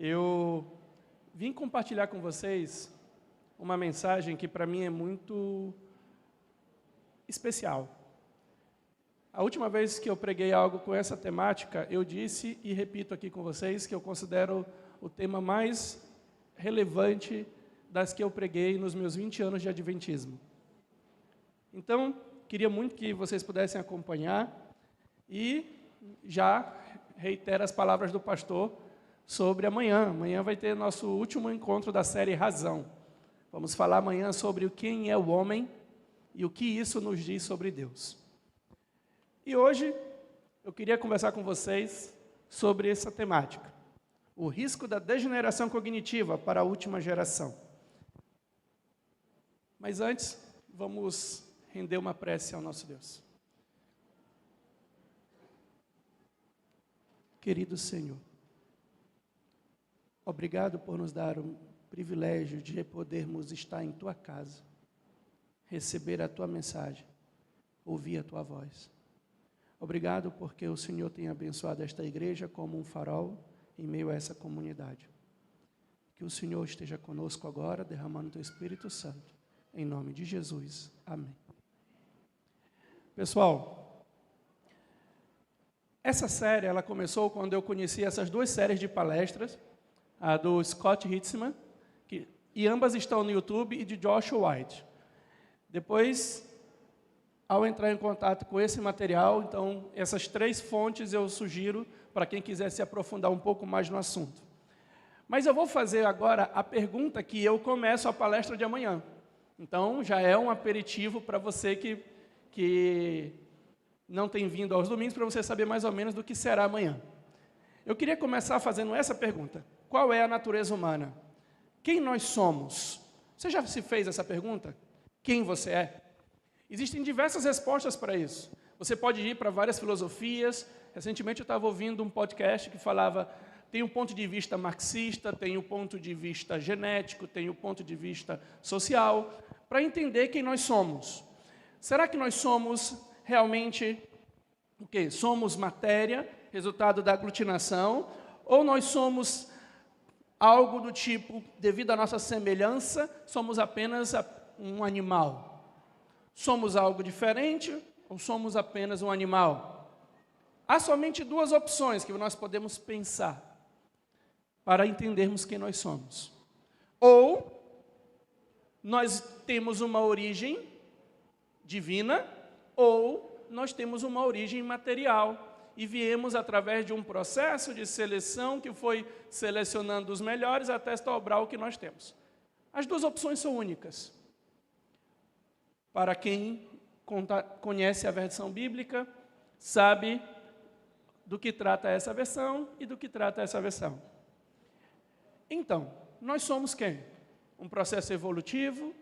Eu vim compartilhar com vocês uma mensagem que para mim é muito especial. A última vez que eu preguei algo com essa temática, eu disse e repito aqui com vocês que eu considero o tema mais relevante das que eu preguei nos meus 20 anos de adventismo. Então, queria muito que vocês pudessem acompanhar e já reitero as palavras do pastor sobre amanhã. Amanhã vai ter nosso último encontro da série Razão. Vamos falar amanhã sobre quem é o homem e o que isso nos diz sobre Deus. E hoje eu queria conversar com vocês sobre essa temática. O risco da degeneração cognitiva para a última geração. Mas antes, vamos render uma prece ao nosso Deus. Querido Senhor, obrigado por nos dar o privilégio de podermos estar em Tua casa, receber a Tua mensagem, ouvir a Tua voz. Obrigado porque o Senhor tem abençoado esta igreja como um farol em meio a essa comunidade. Que o Senhor esteja conosco agora, derramando o Teu Espírito Santo. Em nome de Jesus. Amém. Pessoal, essa série ela começou quando eu conheci essas duas séries de palestras, a do Scott Hitzman, e ambas estão no YouTube, e de Joshua White. Depois, ao entrar em contato com esse material, então, essas três fontes eu sugiro para quem quiser se aprofundar um pouco mais no assunto. Mas eu vou fazer agora a pergunta que eu começo a palestra de amanhã. Então, já é um aperitivo para você que não tem vindo aos domingos, para você saber mais ou menos do que será amanhã. Eu queria começar fazendo essa pergunta. Qual é a natureza humana? Quem nós somos? Você já se fez essa pergunta? Quem você é? Existem diversas respostas para isso. Você pode ir para várias filosofias. Recentemente eu estava ouvindo um podcast que falava, tem um ponto de vista marxista, tem um ponto de vista genético, tem um ponto de vista social, para entender quem nós somos. Será que nós somos realmente o quê? Somos matéria, resultado da aglutinação, ou nós somos algo do tipo, devido à nossa semelhança, somos apenas um animal? Somos algo diferente ou somos apenas um animal? Há somente duas opções que nós podemos pensar para entendermos quem nós somos. Ou nós temos uma origem divina, ou nós temos uma origem material e viemos através de um processo de seleção que foi selecionando os melhores até dobrar o que nós temos. As duas opções são únicas. Para quem conhece a versão bíblica, sabe do que trata essa versão e do que trata essa versão. Então, nós somos quem? Um processo evolutivo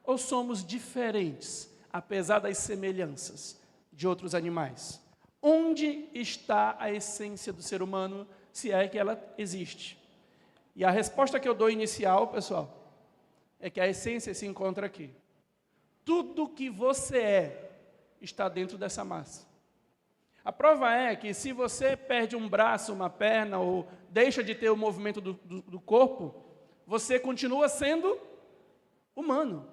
ou somos diferentes, apesar das semelhanças de outros animais? Onde está a essência do ser humano, se é que ela existe? E a resposta que eu dou inicial, pessoal, é que a essência se encontra aqui. Tudo que você é está dentro dessa massa. A prova é que se você perde um braço, uma perna, ou deixa de ter o movimento do corpo, você continua sendo humano.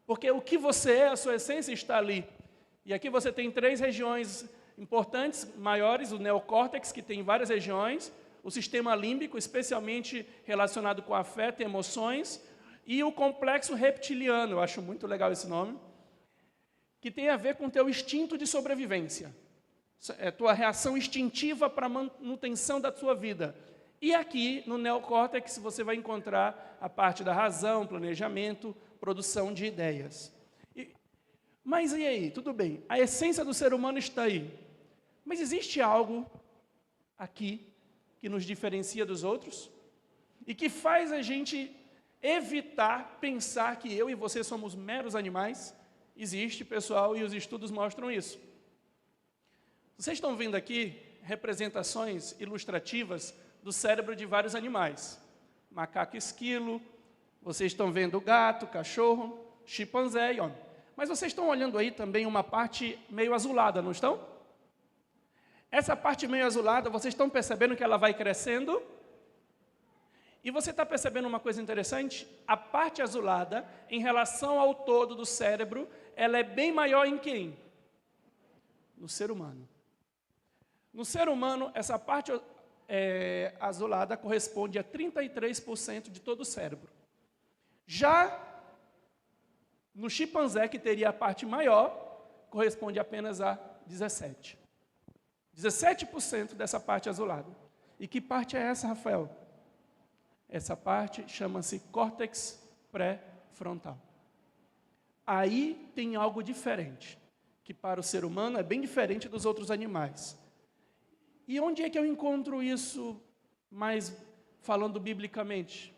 Porque o que você é, a sua essência está ali. E aqui você tem três regiões importantes, maiores, o neocórtex, que tem várias regiões, o sistema límbico, especialmente relacionado com afeto e emoções, e o complexo reptiliano, eu acho muito legal esse nome, que tem a ver com o teu instinto de sobrevivência. É a tua reação instintiva para a manutenção da sua vida. E aqui, no neocórtex, você vai encontrar a parte da razão, planejamento, produção de ideias. Mas e aí? Tudo bem, a essência do ser humano está aí. Mas existe algo aqui que nos diferencia dos outros? E que faz a gente evitar pensar que eu e você somos meros animais? Existe, pessoal, e os estudos mostram isso. Vocês estão vendo aqui representações ilustrativas do cérebro de vários animais. Macaco esquilo, vocês estão vendo gato, cachorro, chimpanzé e homem. Mas vocês estão olhando aí também uma parte meio azulada, não estão? Essa parte meio azulada, vocês estão percebendo que ela vai crescendo? E você está percebendo uma coisa interessante? A parte azulada, em relação ao todo do cérebro, ela é bem maior em quem? No ser humano. No ser humano, essa parte azulada corresponde a 33% de todo o cérebro. Já no chimpanzé, que teria a parte maior, corresponde apenas a 17%. 17% dessa parte azulada. E que parte é essa, Rafael? Essa parte chama-se córtex pré-frontal. Aí tem algo diferente, que para o ser humano é bem diferente dos outros animais. E onde é que eu encontro isso, mais falando biblicamente?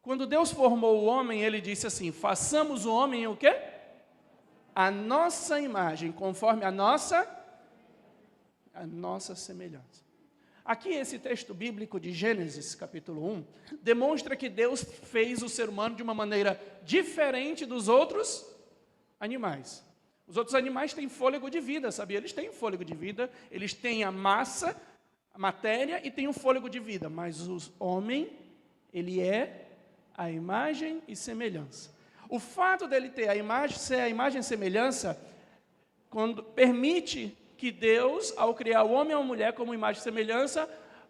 Quando Deus formou o homem, Ele disse assim, façamos o homem o quê? A nossa imagem, conforme a nossa semelhança. Aqui esse texto bíblico de Gênesis, capítulo 1, demonstra que Deus fez o ser humano de uma maneira diferente dos outros animais. Os outros animais têm fôlego de vida, sabia? Eles têm fôlego de vida, eles têm a massa, a matéria e têm o fôlego de vida. Mas o homem, ele é a imagem e semelhança. O fato dele ter a imagem, ser a imagem e semelhança, quando permite que Deus, ao criar o homem e a mulher como imagem e semelhança,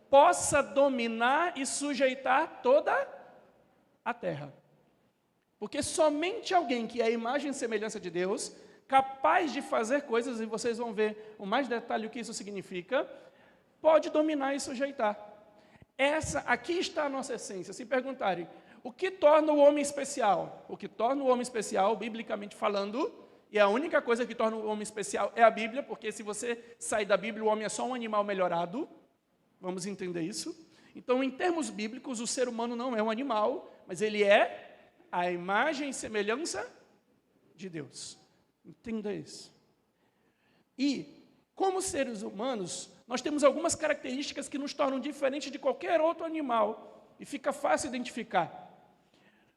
possa dominar e sujeitar toda a terra. Porque somente alguém que é a imagem e semelhança de Deus, capaz de fazer coisas, e vocês vão ver com mais detalhe o que isso significa, pode dominar e sujeitar. Aqui está a nossa essência. Se perguntarem, o que torna o homem especial? O que torna o homem especial, biblicamente falando, e a única coisa que torna o homem especial é a Bíblia, porque se você sair da Bíblia, o homem é só um animal melhorado. Vamos entender isso? Então, em termos bíblicos, o ser humano não é um animal, mas ele é a imagem e semelhança de Deus. Entenda isso. E, como seres humanos, nós temos algumas características que nos tornam diferentes de qualquer outro animal, e fica fácil identificar.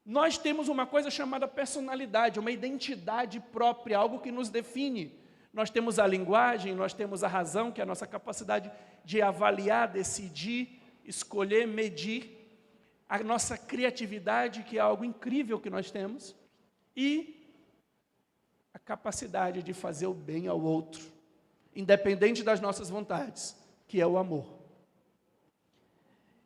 Nós temos uma coisa chamada personalidade, uma identidade própria, algo que nos define. Nós temos a linguagem, nós temos a razão, que é a nossa capacidade de avaliar, decidir, escolher, medir. A nossa criatividade, que é algo incrível que nós temos. E a capacidade de fazer o bem ao outro, independente das nossas vontades, que é o amor.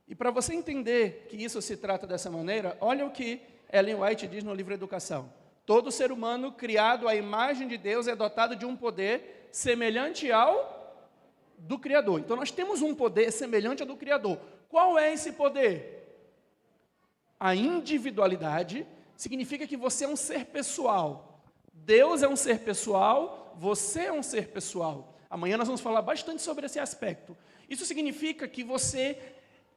E para você entender que isso se trata dessa maneira, olha o que Ellen White diz no livro Educação. Todo ser humano criado à imagem de Deus é dotado de um poder semelhante ao do Criador. Então nós temos um poder semelhante ao do Criador. Qual é esse poder? A individualidade significa que você é um ser pessoal. Deus é um ser pessoal, você é um ser pessoal. Amanhã nós vamos falar bastante sobre esse aspecto. Isso significa que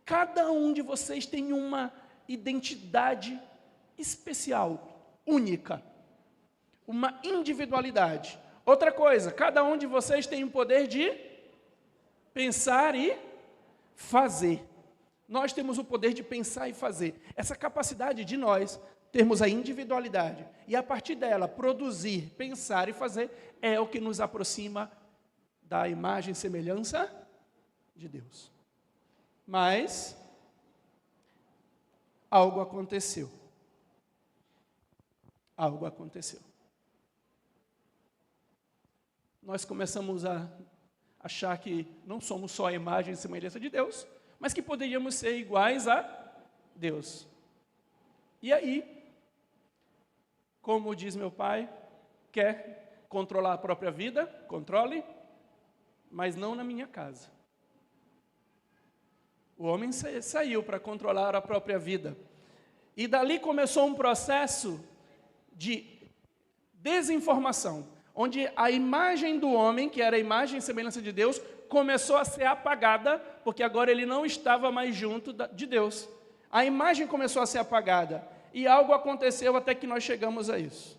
cada um de vocês tem uma identidade especial, única, uma individualidade. Outra coisa, cada um de vocês tem o poder de pensar e fazer. Nós temos o poder de pensar e fazer. Essa capacidade de nós termos a individualidade e, a partir dela, produzir, pensar e fazer, é o que nos aproxima da imagem e semelhança de Deus. Mas algo aconteceu. Algo aconteceu. Nós começamos a achar que não somos só a imagem e semelhança de Deus, mas que poderíamos ser iguais a Deus. E aí, como diz meu pai, quer controlar a própria vida? Controle, mas não na minha casa. O homem saiu para controlar a própria vida. E dali começou um processo de desinformação, onde a imagem do homem, que era a imagem e semelhança de Deus, começou a ser apagada, porque agora ele não estava mais junto de Deus. A imagem começou a ser apagada, e algo aconteceu até que nós chegamos a isso.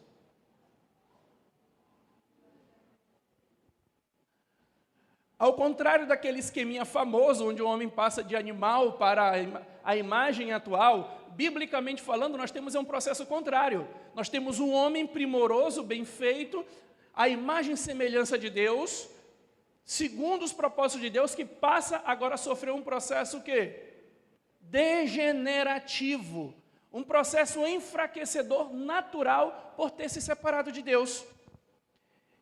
Ao contrário daquele esqueminha famoso, onde o homem passa de animal para a imagem atual, biblicamente falando, nós temos um processo contrário. Nós temos um homem primoroso, bem feito, a imagem e semelhança de Deus, segundo os propósitos de Deus, que passa agora a sofrer um processo o quê? Degenerativo. Um processo enfraquecedor natural por ter se separado de Deus.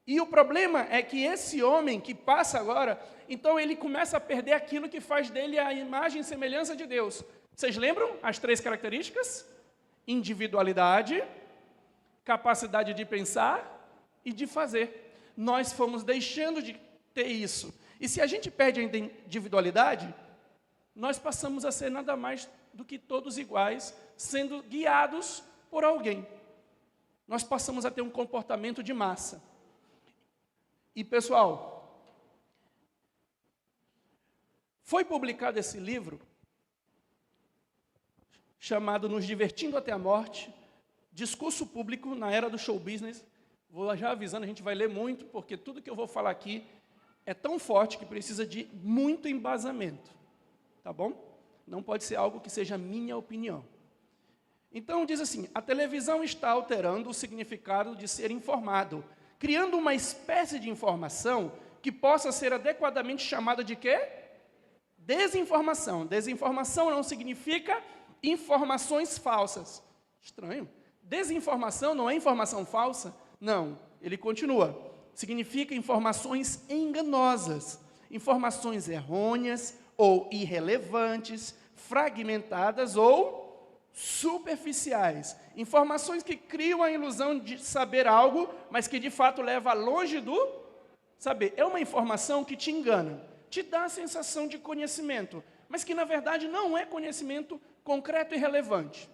E o problema é que esse homem que passa agora, então ele começa a perder aquilo que faz dele a imagem e semelhança de Deus. Vocês lembram as 3 características? Individualidade, capacidade de pensar e de fazer. Nós fomos deixando de ter isso. E se a gente perde a individualidade, nós passamos a ser nada mais do que todos iguais, sendo guiados por alguém. Nós passamos a ter um comportamento de massa. E, pessoal, foi publicado esse livro, chamado Nos Divertindo até a Morte, discurso público na era do show business. Vou já avisando, a gente vai ler muito, porque tudo que eu vou falar aqui é tão forte que precisa de muito embasamento. Tá bom? Não pode ser algo que seja minha opinião. Então, diz assim, a televisão está alterando o significado de ser informado, criando uma espécie de informação que possa ser adequadamente chamada de quê? Desinformação. Desinformação não significa informações falsas. Estranho. Desinformação não é informação falsa? Não. Ele continua. Significa informações enganosas, informações errôneas ou irrelevantes, fragmentadas ou superficiais. Informações que criam a ilusão de saber algo, mas que de fato leva longe do saber. É uma informação que te engana, te dá a sensação de conhecimento, mas que na verdade não é conhecimento concreto e relevante.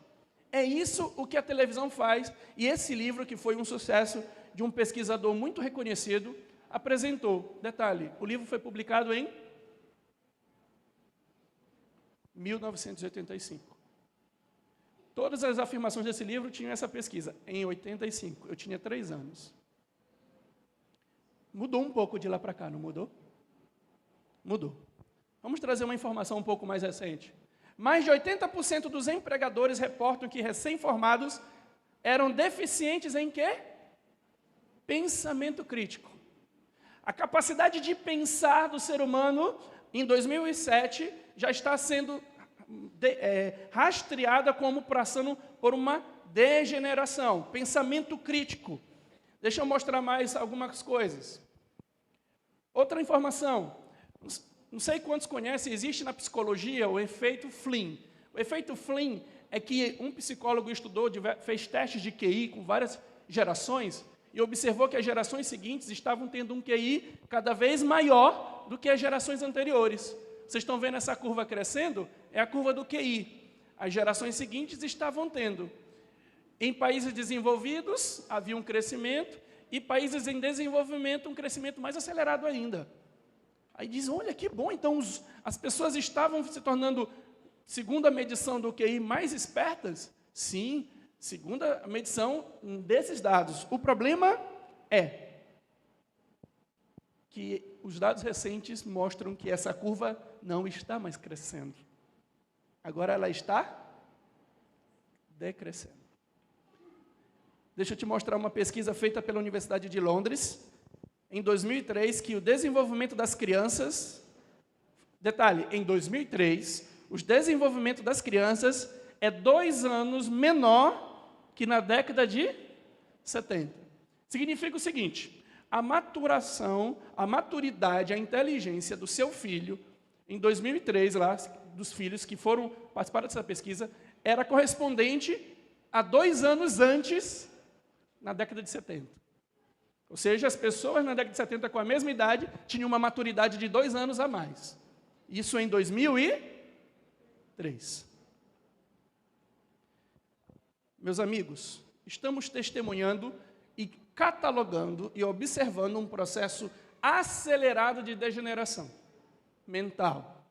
É isso o que a televisão faz, e esse livro, que foi um sucesso de um pesquisador muito reconhecido, apresentou. Detalhe, o livro foi publicado em 1985. Todas as afirmações desse livro tinham essa pesquisa, em 85. Eu tinha 3 anos. Mudou um pouco de lá para cá, não mudou? Mudou. Vamos trazer uma informação um pouco mais recente. Mais de 80% dos empregadores reportam que recém-formados eram deficientes em quê? Pensamento crítico. A capacidade de pensar do ser humano, em 2007, já está sendo rastreada como passando por uma degeneração. Pensamento crítico. Deixa eu mostrar mais algumas coisas. Outra informação. Não sei quantos conhecem, existe na psicologia o efeito Flynn. O efeito Flynn é que um psicólogo estudou, fez testes de QI com várias gerações e observou que as gerações seguintes estavam tendo um QI cada vez maior do que as gerações anteriores. Vocês estão vendo essa curva crescendo? É a curva do QI. As gerações seguintes estavam tendo. Em países desenvolvidos, havia um crescimento, e países em desenvolvimento, um crescimento mais acelerado ainda. Aí diz, olha, que bom, então as pessoas estavam se tornando, segundo a medição do QI, mais espertas? Sim, segundo a medição desses dados. O problema é que os dados recentes mostram que essa curva não está mais crescendo. Agora ela está decrescendo. Deixa eu te mostrar uma pesquisa feita pela Universidade de Londres, em 2003, que o desenvolvimento das crianças... Detalhe, em 2003, o desenvolvimento das crianças é 2 anos menor que na década de 70. Significa o seguinte, a maturação, a maturidade, a inteligência do seu filho, em 2003, lá, dos filhos que foram participar dessa pesquisa, era correspondente a 2 anos antes, na década de 70. Ou seja, as pessoas na década de 70 com a mesma idade tinham uma maturidade de 2 anos a mais. Isso em 2003. Meus amigos, estamos testemunhando e catalogando e observando um processo acelerado de degeneração mental.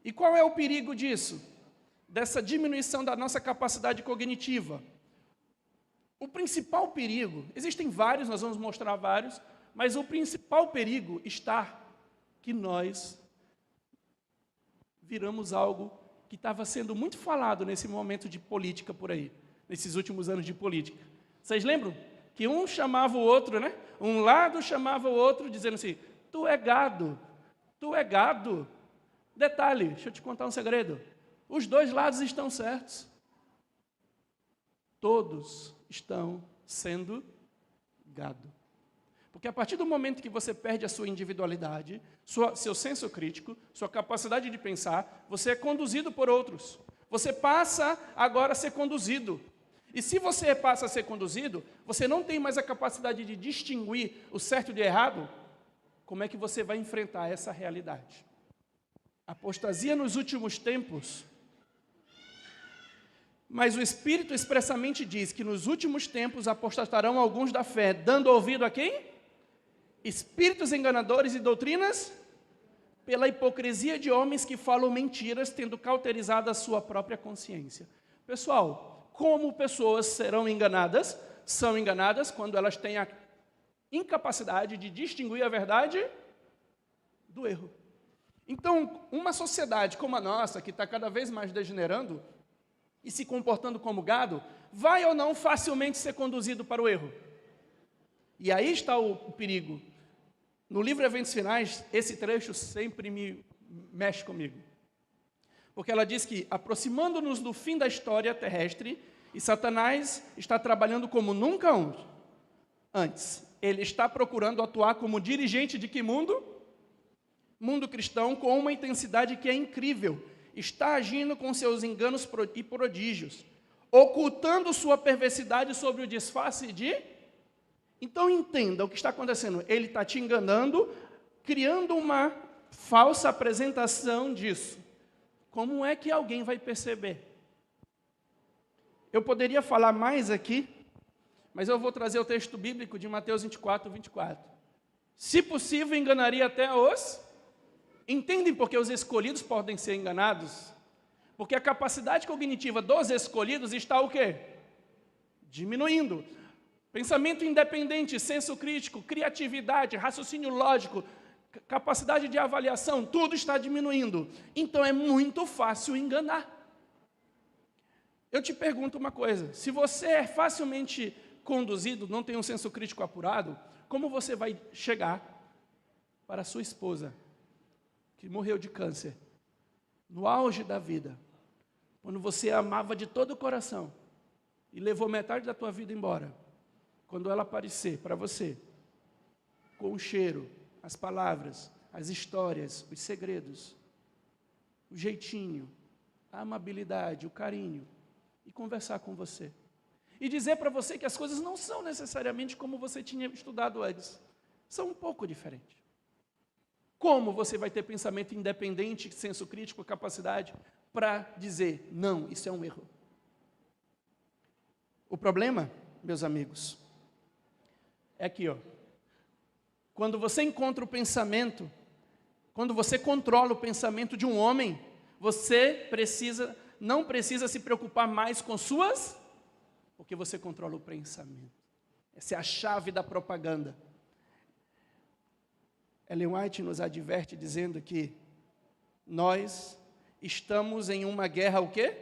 E qual é o perigo disso? Dessa diminuição da nossa capacidade cognitiva. O principal perigo, existem vários, nós vamos mostrar vários, mas o principal perigo está que nós viramos algo que estava sendo muito falado nesse momento de política por aí, nesses últimos anos de política. Vocês lembram? Que um chamava o outro, né? Um lado chamava o outro, dizendo assim, Tu é gado. Tu é gado. Detalhe, deixa eu te contar um segredo. Os dois lados estão certos. Todos estão sendo gado. Porque a partir do momento que você perde a sua individualidade, seu senso crítico, sua capacidade de pensar, você é conduzido por outros. Você passa agora a ser conduzido. E se você passa a ser conduzido, você não tem mais a capacidade de distinguir o certo de errado, como é que você vai enfrentar essa realidade? Apostasia nos últimos tempos. Mas o Espírito expressamente diz que nos últimos tempos apostatarão alguns da fé, dando ouvido a quem? Espíritos enganadores e doutrinas, pela hipocrisia de homens que falam mentiras, tendo cauterizado a sua própria consciência. Pessoal, como pessoas serão enganadas? São enganadas quando elas têm a incapacidade de distinguir a verdade do erro. Então, uma sociedade como a nossa, que está cada vez mais degenerando e se comportando como gado, vai ou não facilmente ser conduzido para o erro? E aí está o perigo. No livro Eventos Finais, esse trecho sempre me mexe comigo. Porque ela diz que, aproximando-nos do fim da história terrestre, e Satanás está trabalhando como nunca antes. Ele está procurando atuar como dirigente de que mundo? Mundo cristão, com uma intensidade que é incrível. Está agindo com seus enganos e prodígios, ocultando sua perversidade sob o disfarce de... Então entenda o que está acontecendo. Ele está te enganando, criando uma falsa apresentação disso. Como é que alguém vai perceber? Eu poderia falar mais aqui, mas eu vou trazer o texto bíblico de Mateus 24, 24. Se possível, enganaria até os... Entendem por que os escolhidos podem ser enganados? Porque a capacidade cognitiva dos escolhidos está o quê? Diminuindo. Pensamento independente, senso crítico, criatividade, raciocínio lógico, capacidade de avaliação, tudo está diminuindo. Então é muito fácil enganar. Eu te pergunto uma coisa, se você é facilmente conduzido, não tem um senso crítico apurado, como você vai chegar para a sua esposa, que morreu de câncer, no auge da vida, quando você a amava de todo o coração, e levou metade da tua vida embora, quando ela aparecer para você, com o cheiro, as palavras, as histórias, os segredos, o jeitinho, a amabilidade, o carinho, e conversar com você. E dizer para você que as coisas não são necessariamente como você tinha estudado antes. São um pouco diferentes. Como você vai ter pensamento independente, senso crítico, capacidade para dizer, não, isso é um erro? O problema, meus amigos, é aqui, ó. Quando você encontra o pensamento, quando você controla o pensamento de um homem, você não precisa se preocupar mais com suas, porque você controla o pensamento. Essa é a chave da propaganda. Ellen White nos adverte dizendo que nós estamos em uma guerra o quê?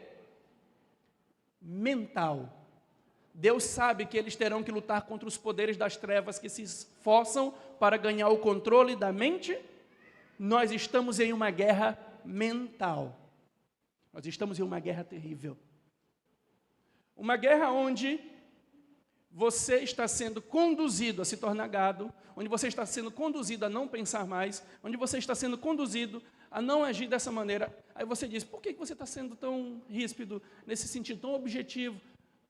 Mental. Deus sabe que eles terão que lutar contra os poderes das trevas que se esforçam para ganhar o controle da mente. Nós estamos em uma guerra mental. Nós estamos em uma guerra terrível. Uma guerra onde você está sendo conduzido a se tornar gado, onde você está sendo conduzido a não pensar mais, onde você está sendo conduzido a não agir dessa maneira. Aí você diz, por que você está sendo tão ríspido, nesse sentido, tão objetivo,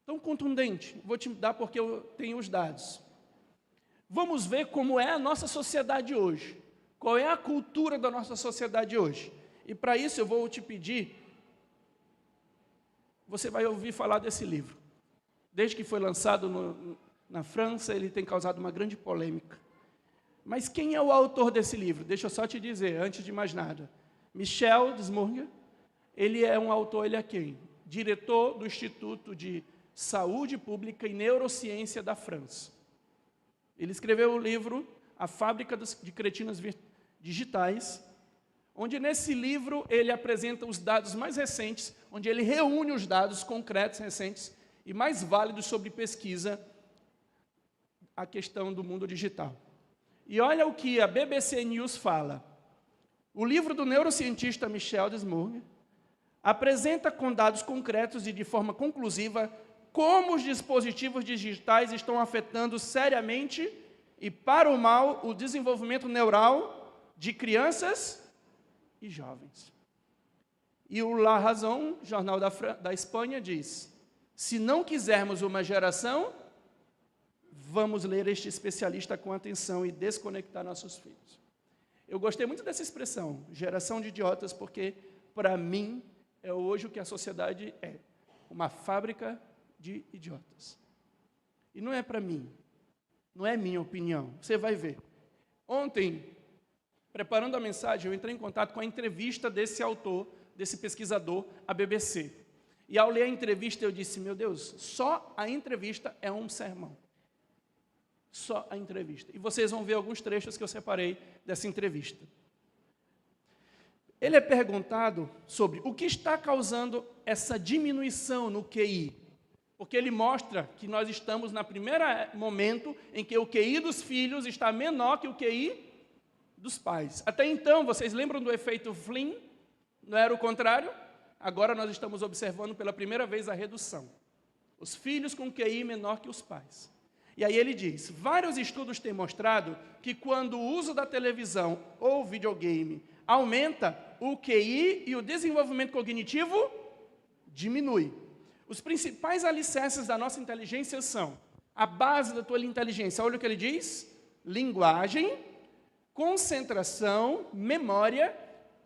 tão contundente? Vou te dar porque eu tenho os dados. Vamos ver como é a nossa sociedade hoje. Qual é a cultura da nossa sociedade hoje? E para isso eu vou te pedir, você vai ouvir falar desse livro. Desde que foi lançado na França, ele tem causado uma grande polêmica. Mas quem é o autor desse livro? Deixa eu só te dizer, antes de mais nada. Michel Desmourgues, ele é um autor, ele é quem? Diretor do Instituto de Saúde Pública e Neurociência da França. Ele escreveu o livro A Fábrica de Cretinas Digitais, onde nesse livro ele apresenta os dados mais recentes, onde ele reúne os dados concretos recentes e mais válidos sobre pesquisa, a questão do mundo digital. E olha o que a BBC News fala. O livro do neurocientista Michel Desmournes apresenta com dados concretos e de forma conclusiva como os dispositivos digitais estão afetando seriamente e para o mal o desenvolvimento neural de crianças e jovens. E o La Razón, jornal da Espanha, diz: se não quisermos uma geração, vamos ler este especialista com atenção e desconectar nossos filhos. Eu gostei muito dessa expressão, geração de idiotas, porque, para mim, é hoje o que a sociedade é, uma fábrica de idiotas. E não é para mim, não é minha opinião, você vai ver. Ontem, preparando a mensagem, eu entrei em contato com a entrevista desse autor, desse pesquisador, à BBC. E ao ler a entrevista, eu disse, meu Deus, só a entrevista é um sermão. Só a entrevista. E vocês vão ver alguns trechos que eu separei dessa entrevista. Ele é perguntado sobre o que está causando essa diminuição no QI. Porque ele mostra que nós estamos no primeiro momento em que o QI dos filhos está menor que o QI dos pais. Até então, vocês lembram do efeito Flynn? Não era o contrário? Agora nós estamos observando pela primeira vez a redução. Os filhos com QI menor que os pais. E aí ele diz, vários estudos têm mostrado que quando o uso da televisão ou videogame aumenta, o QI e o desenvolvimento cognitivo diminui. Os principais alicerces da nossa inteligência são a base da tua inteligência. Olha o que ele diz, linguagem, concentração, memória,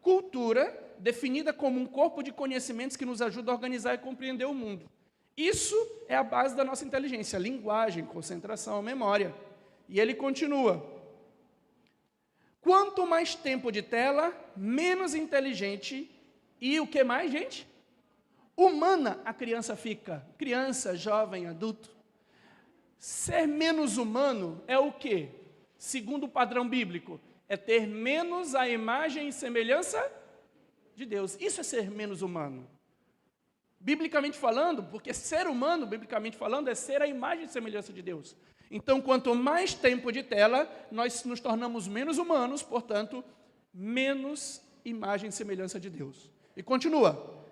cultura, definida como um corpo de conhecimentos que nos ajuda a organizar e compreender o mundo. Isso é a base da nossa inteligência, linguagem, concentração, memória. E ele continua. Quanto mais tempo de tela, menos inteligente e o que mais, gente? Humana a criança fica. Criança, jovem, adulto. Ser menos humano é o quê? Segundo o padrão bíblico, é ter menos a imagem e semelhança de Deus. Isso é ser menos humano. Biblicamente falando, porque ser humano, biblicamente falando, é ser a imagem e semelhança de Deus. Então, quanto mais tempo de tela, nós nos tornamos menos humanos, portanto, menos imagem e semelhança de Deus. E continua.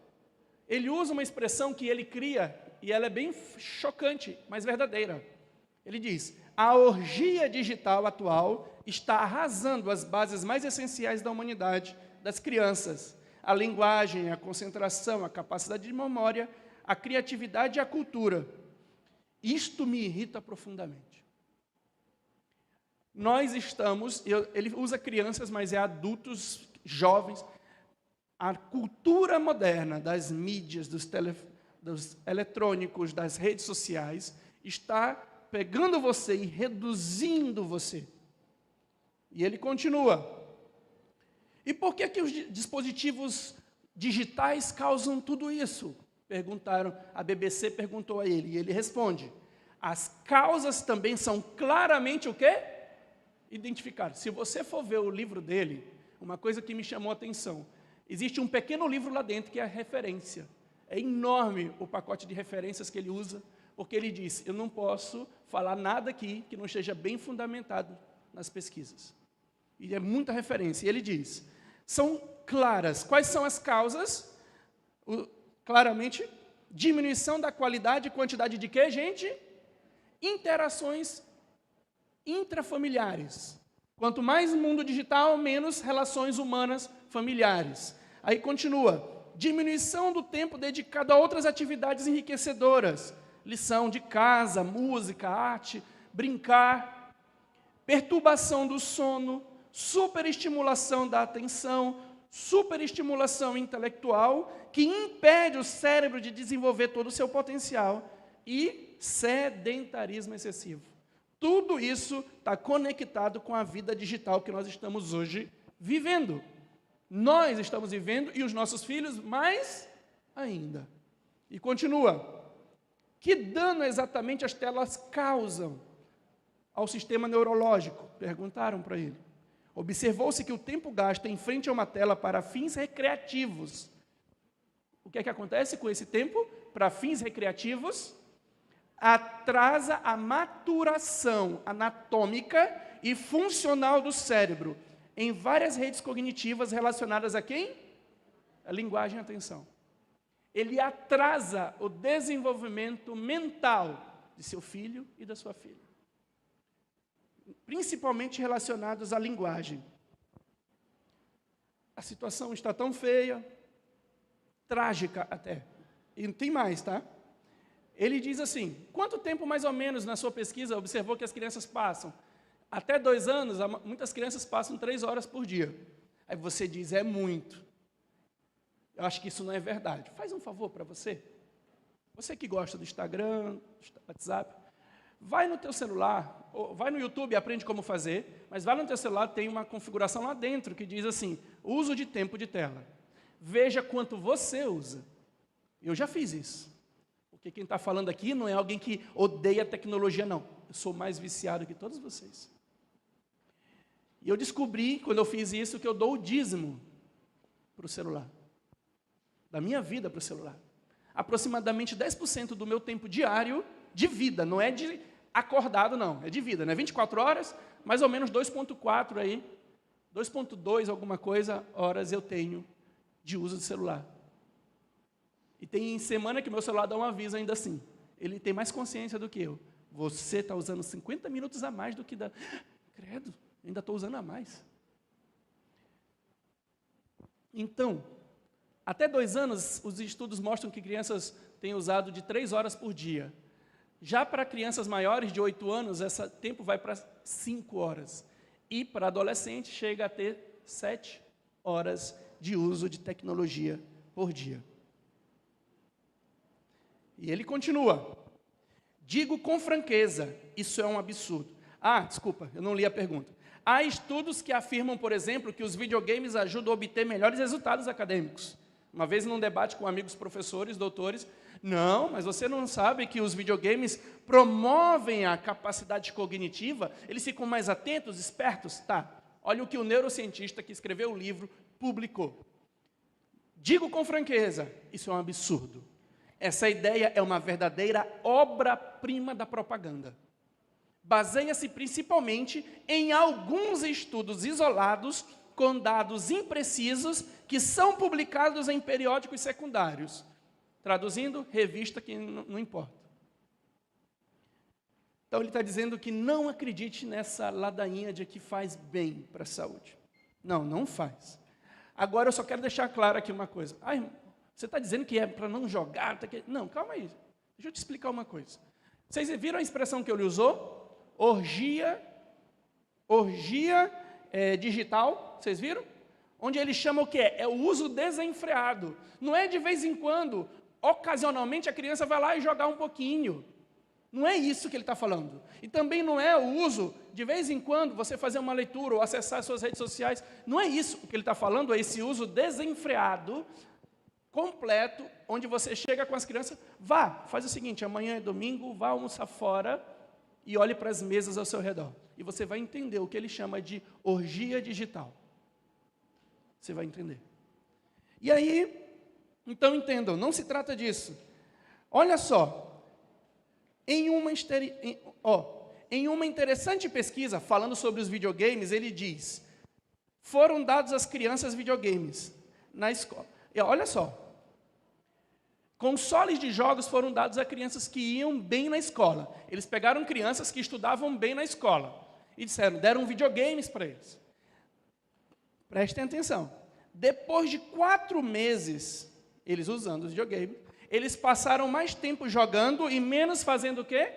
Ele usa uma expressão que ele cria, e ela é bem chocante, mas verdadeira. Ele diz, a orgia digital atual está arrasando as bases mais essenciais da humanidade, das crianças. A linguagem, a concentração, a capacidade de memória, a criatividade e a cultura. Isto me irrita profundamente. Nós estamos, ele usa crianças, mas é adultos, jovens. A cultura moderna das mídias, dos eletrônicos, das redes sociais, está pegando você e reduzindo você. E ele continua. E por que os dispositivos digitais causam tudo isso? Perguntaram, a BBC perguntou a ele, e ele responde, as causas também são claramente o quê? Identificadas. Se você for ver o livro dele, uma coisa que me chamou a atenção, existe um pequeno livro lá dentro que é a referência. É enorme o pacote de referências que ele usa, porque ele diz, eu não posso falar nada aqui que não esteja bem fundamentado nas pesquisas. E é muita referência. E ele diz, são claras. Quais são as causas? Claramente, diminuição da qualidade e quantidade de quê, gente? Interações intrafamiliares. Quanto mais mundo digital, menos relações humanas familiares. Aí continua, diminuição do tempo dedicado a outras atividades enriquecedoras. Lição de casa, música, arte, brincar. Perturbação do sono, superestimulação da atenção, superestimulação intelectual, que impede o cérebro de desenvolver todo o seu potencial, e sedentarismo excessivo. Tudo isso está conectado com a vida digital que nós estamos hoje vivendo. Nós estamos vivendo e os nossos filhos mais ainda. E continua. Que dano exatamente as telas causam ao sistema neurológico? Perguntaram para ele. Observou-se que o tempo gasto em frente a uma tela para fins recreativos. O que é que acontece com esse tempo? Para fins recreativos, atrasa a maturação anatômica e funcional do cérebro em várias redes cognitivas relacionadas a quem? A linguagem e a atenção. Ele atrasa o desenvolvimento mental de seu filho e da sua filha, principalmente relacionados à linguagem. A situação está tão feia, trágica até. E tem mais, tá? Ele diz assim, quanto tempo mais ou menos na sua pesquisa observou que as crianças passam? Até 2 anos, muitas crianças passam 3 horas por dia. Aí você diz, é muito. Eu acho que isso não é verdade. Faz um favor para você. Você que gosta do Instagram, do WhatsApp, vai no teu celular, ou vai no YouTube e aprende como fazer, mas vai no teu celular, tem uma configuração lá dentro que diz assim, uso de tempo de tela. Veja quanto você usa. Eu já fiz isso. Porque quem está falando aqui não é alguém que odeia tecnologia, não. Eu sou mais viciado que todos vocês. E eu descobri, quando eu fiz isso, que eu dou o dízimo para o celular. Da minha vida para o celular. Aproximadamente 10% do meu tempo diário de vida, não é de acordado, não. É de vida, né? 24 horas, mais ou menos 2,4 aí, 2,2 alguma coisa horas eu tenho de uso de celular. E tem semana que meu celular dá um aviso ainda assim. Ele tem mais consciência do que eu. Você está usando 50 minutos a mais do que dá. Credo, ainda estou usando a mais. Então, até 2 anos, os estudos mostram que crianças têm usado de 3 horas por dia. Já para crianças maiores de 8 anos, esse tempo vai para 5 horas. E para adolescente, chega a ter 7 horas de uso de tecnologia por dia. E ele continua. Digo com franqueza, isso é um absurdo. Ah, desculpa, eu não li a pergunta. Há estudos que afirmam, por exemplo, que os videogames ajudam a obter melhores resultados acadêmicos. Uma vez num debate com amigos professores, doutores, não, mas você não sabe que os videogames promovem a capacidade cognitiva? Eles ficam mais atentos, espertos? Tá, olha o que o neurocientista que escreveu o livro publicou. Digo com franqueza, isso é um absurdo. Essa ideia é uma verdadeira obra-prima da propaganda. Baseia-se principalmente em alguns estudos isolados com dados imprecisos que são publicados em periódicos secundários. Traduzindo, revista que não importa. Então ele está dizendo que não acredite nessa ladainha de que faz bem para a saúde. Não, não faz. Agora eu só quero deixar claro aqui uma coisa. Ah, irmão, você está dizendo que é para não jogar? Não, calma aí. Deixa eu te explicar uma coisa. Vocês viram a expressão que ele usou? Orgia digital. Vocês viram? Onde ele chama o quê? É o uso desenfreado. Não é de vez em quando, ocasionalmente, a criança vai lá e jogar um pouquinho. Não é isso que ele está falando. E também não é o uso, de vez em quando, você fazer uma leitura ou acessar suas redes sociais. Não é isso que ele está falando, é esse uso desenfreado, completo, onde você chega com as crianças, faz o seguinte, amanhã é domingo, vá almoçar fora e olhe para as mesas ao seu redor. E você vai entender o que ele chama de orgia digital. Você vai entender. E aí, então entendam, não se trata disso. Olha só, em uma interessante pesquisa, falando sobre os videogames, ele diz, foram dados às crianças videogames na escola. E olha só, consoles de jogos foram dados a crianças que iam bem na escola. Eles pegaram crianças que estudavam bem na escola e deram videogames para eles. Prestem atenção. Depois de 4 meses, eles usando os videogames, eles passaram mais tempo jogando e menos fazendo o quê?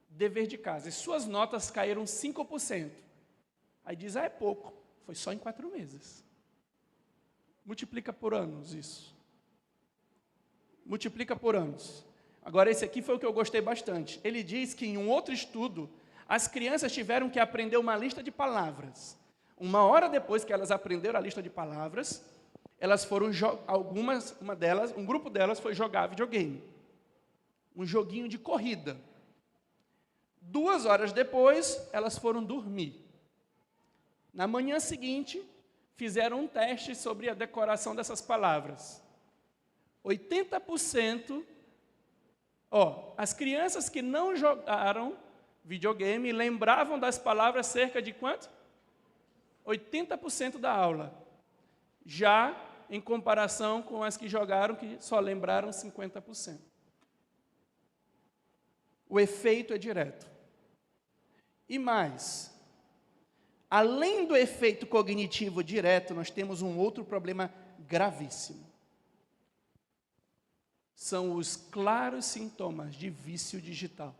Dever de casa. E suas notas caíram 5%. Aí diz, é pouco. Foi só em 4 meses. Multiplica por anos isso. Multiplica por anos. Agora, esse aqui foi o que eu gostei bastante. Ele diz que em um outro estudo, as crianças tiveram que aprender uma lista de palavras. 1 hora depois que elas aprenderam a lista de palavras, elas foram, um grupo delas foi jogar videogame. Um joguinho de corrida. 2 horas depois, elas foram dormir. Na manhã seguinte, fizeram um teste sobre a decoração dessas palavras. 80%, as crianças que não jogaram videogame lembravam das palavras cerca de quanto? 80% da aula. Já em comparação com as que jogaram, que só lembraram 50%. O efeito é direto. E mais, além do efeito cognitivo direto, nós temos um outro problema gravíssimo. São os claros sintomas de vício digital.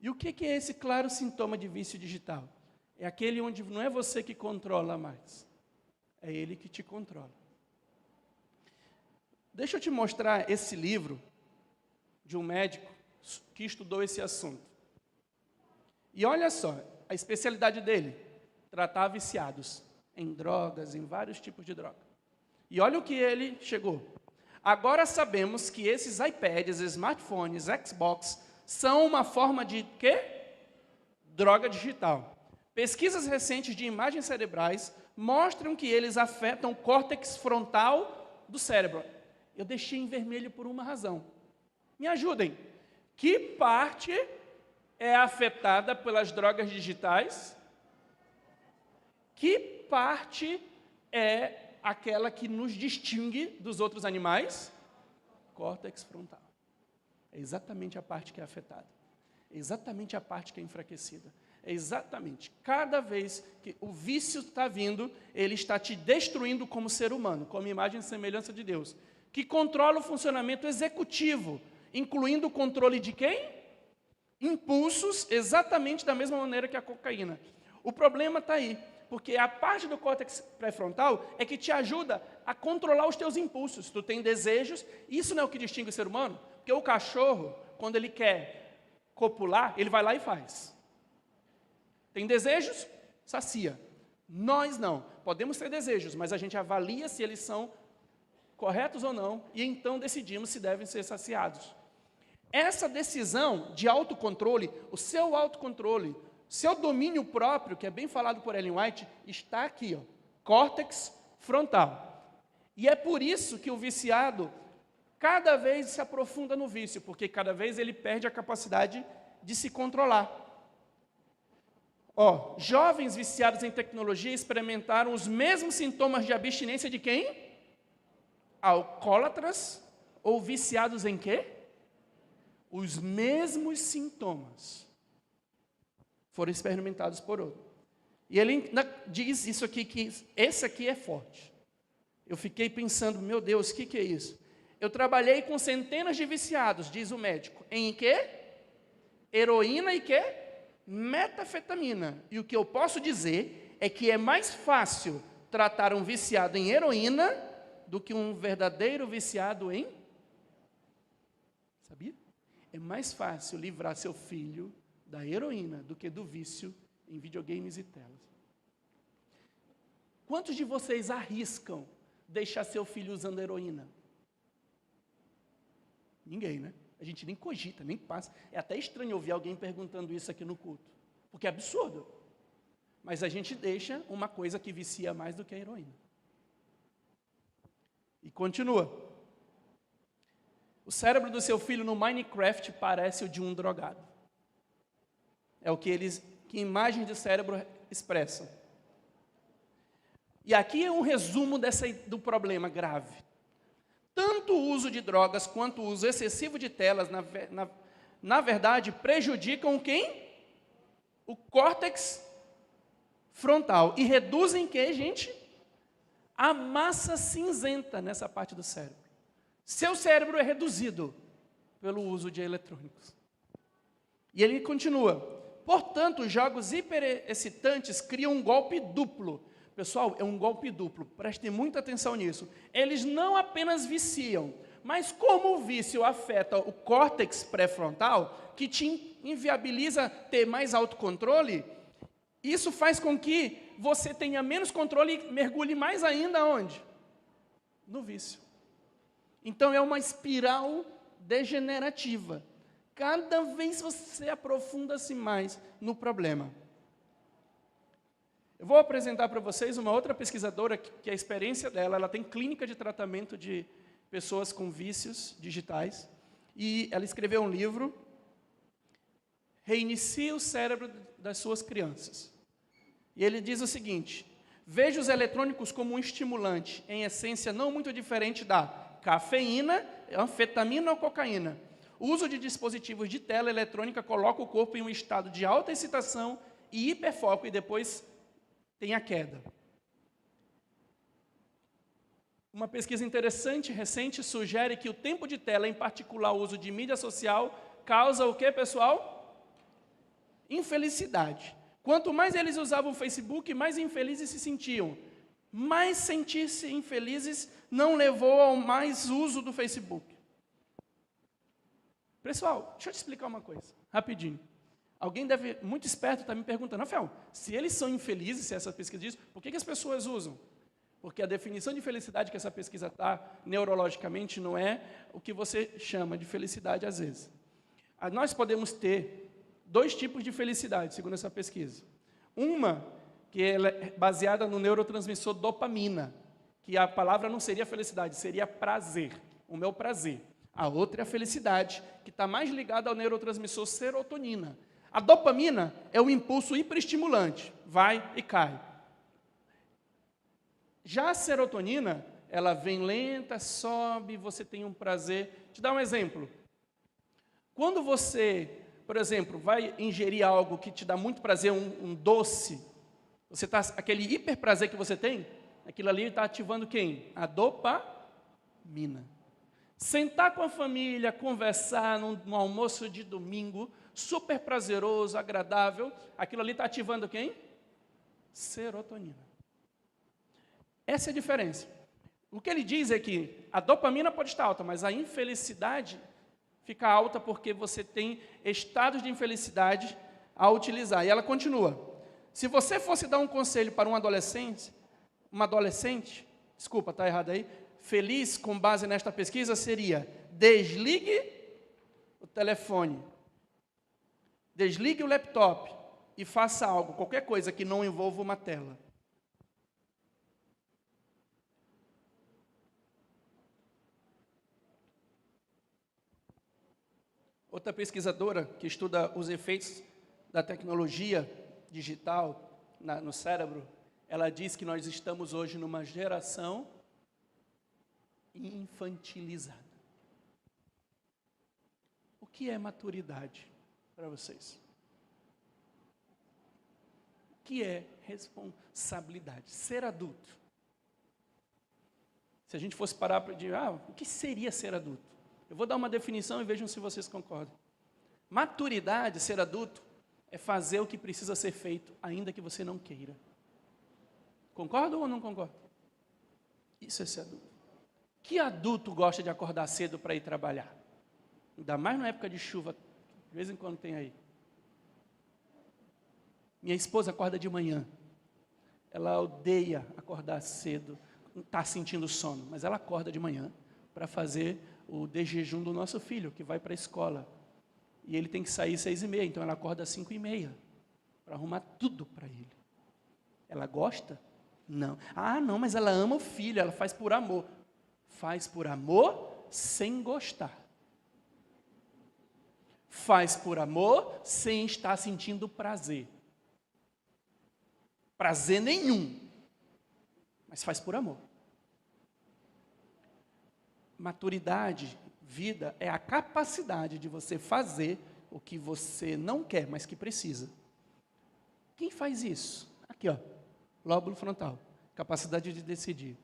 E o que é esse claro sintoma de vício digital? É aquele onde não é você que controla mais, é ele que te controla. Deixa eu te mostrar esse livro de um médico que estudou esse assunto. E olha só, a especialidade dele, tratar viciados em drogas, em vários tipos de droga. E olha o que ele chegou. Agora sabemos que esses iPads, smartphones, Xbox, são uma forma de quê? Droga digital. Pesquisas recentes de imagens cerebrais mostram que eles afetam o córtex frontal do cérebro. Eu deixei em vermelho por uma razão. Me ajudem. Que parte é afetada pelas drogas digitais? Que parte é aquela que nos distingue dos outros animais? Córtex frontal. É exatamente a parte que é afetada. É exatamente a parte que é enfraquecida. É exatamente. Cada vez que o vício está vindo, ele está te destruindo como ser humano, como imagem e semelhança de Deus, que controla o funcionamento executivo, incluindo o controle de quem? Impulsos, exatamente da mesma maneira que a cocaína. O problema está aí, porque a parte do córtex pré-frontal é que te ajuda a controlar os teus impulsos. Tu tem desejos, isso não é o que distingue o ser humano, porque o cachorro, quando ele quer copular, ele vai lá e faz. Tem desejos? Sacia. Nós não. Podemos ter desejos, mas a gente avalia se eles são corretos ou não, e então decidimos se devem ser saciados. Essa decisão de autocontrole, o seu autocontrole, seu domínio próprio, que é bem falado por Ellen White, está aqui, ó, córtex frontal. E é por isso que o viciado cada vez se aprofunda no vício, porque cada vez ele perde a capacidade de se controlar. Ó, jovens viciados em tecnologia experimentaram os mesmos sintomas de abstinência de quem? Alcoólatras ou viciados em quê? Os mesmos sintomas foram experimentados por outro. E ele diz isso aqui, que esse aqui é forte. Eu fiquei pensando, meu Deus, o que é isso? Eu trabalhei com centenas de viciados, diz o médico, em quê? Heroína e quê? Metafetamina. E o que eu posso dizer é que é mais fácil tratar um viciado em heroína do que um verdadeiro viciado em... Sabia? É mais fácil livrar seu filho da heroína do que do vício em videogames e telas. Quantos de vocês arriscam deixar seu filho usando heroína? Ninguém, né? A gente nem cogita, nem passa. É até estranho ouvir alguém perguntando isso aqui no culto, porque é absurdo. Mas a gente deixa uma coisa que vicia mais do que a heroína. E continua. O cérebro do seu filho no Minecraft parece o de um drogado. É o que imagens de cérebro expressam. E aqui é um resumo do problema grave. Tanto o uso de drogas quanto o uso excessivo de telas, na verdade, prejudicam quem? O córtex frontal. E reduzem quem, gente? A massa cinzenta nessa parte do cérebro. Seu cérebro é reduzido pelo uso de eletrônicos. E ele continua. Portanto, jogos hiperexcitantes criam um golpe duplo. Pessoal, é um golpe duplo. Prestem muita atenção nisso. Eles não apenas viciam, mas como o vício afeta o córtex pré-frontal, que te inviabiliza ter mais autocontrole, isso faz com que você tenha menos controle e mergulhe mais ainda onde? No vício. Então é uma espiral degenerativa. Cada vez você aprofunda-se mais no problema. Eu vou apresentar para vocês uma outra pesquisadora que a experiência dela, ela tem clínica de tratamento de pessoas com vícios digitais, e ela escreveu um livro reinicia o cérebro das suas crianças. E ele diz o seguinte: veja os eletrônicos como um estimulante, em essência não muito diferente da cafeína, anfetamina ou cocaína. O uso de dispositivos de tela eletrônica coloca o corpo em um estado de alta excitação e hiperfoco, e depois tem a queda. Uma pesquisa interessante, recente, sugere que o tempo de tela, em particular o uso de mídia social, causa o que, pessoal? Infelicidade. Quanto mais eles usavam o Facebook, mais infelizes se sentiam. Mais sentir-se infelizes não levou ao mais uso do Facebook. Pessoal, deixa eu te explicar uma coisa, rapidinho. Alguém deve, muito esperto, estar me perguntando: Rafael, se eles são infelizes, se essa pesquisa diz, por que as pessoas usam? Porque a definição de felicidade que essa pesquisa está, neurologicamente, não é o que você chama de felicidade às vezes. Nós podemos ter dois tipos de felicidade, segundo essa pesquisa. Uma, que ela é baseada no neurotransmissor dopamina, que a palavra não seria felicidade, seria prazer, o meu prazer. A outra é a felicidade, que está mais ligada ao neurotransmissor serotonina. A dopamina é o impulso hiperestimulante, vai e cai. Já a serotonina, ela vem lenta, sobe, você tem um prazer. Te dar um exemplo. Quando você, por exemplo, vai ingerir algo que te dá muito prazer, um doce, aquele hiperprazer que você tem, aquilo ali está ativando quem? A dopamina. Sentar com a família, conversar num almoço de domingo, super prazeroso, agradável, aquilo ali está ativando quem? Serotonina. Essa é a diferença. O que ele diz é que a dopamina pode estar alta, mas a infelicidade fica alta porque você tem estados de infelicidade a utilizar. E ela continua: se você fosse dar um conselho para uma adolescente, desculpa, está errado aí, feliz com base nesta pesquisa, seria: desligue o telefone, desligue o laptop e faça algo, qualquer coisa que não envolva uma tela. Outra pesquisadora que estuda os efeitos da tecnologia digital no cérebro, ela diz que nós estamos hoje numa geração infantilizada. O que é maturidade para vocês? O que é responsabilidade? Ser adulto. Se a gente fosse parar para dizer, o que seria ser adulto? Eu vou dar uma definição e vejam se vocês concordam. Maturidade, ser adulto, é fazer o que precisa ser feito, ainda que você não queira. Concorda ou não concorda? Isso é ser adulto. Que adulto gosta de acordar cedo para ir trabalhar? Ainda mais na época de chuva, de vez em quando tem aí. Minha esposa acorda de manhã. Ela odeia acordar cedo, está sentindo sono, mas ela acorda de manhã para fazer o desjejum do nosso filho, que vai para a escola. E ele tem que sair 6h30, então ela acorda às 5h30, para arrumar tudo para ele. Ela gosta? Não. Não, mas ela ama o filho, ela faz por amor. Faz por amor sem gostar. Faz por amor sem estar sentindo prazer. Prazer nenhum. Mas faz por amor. Maturidade, vida, é a capacidade de você fazer o que você não quer, mas que precisa. Quem faz isso? Aqui, lóbulo frontal, capacidade de decidir.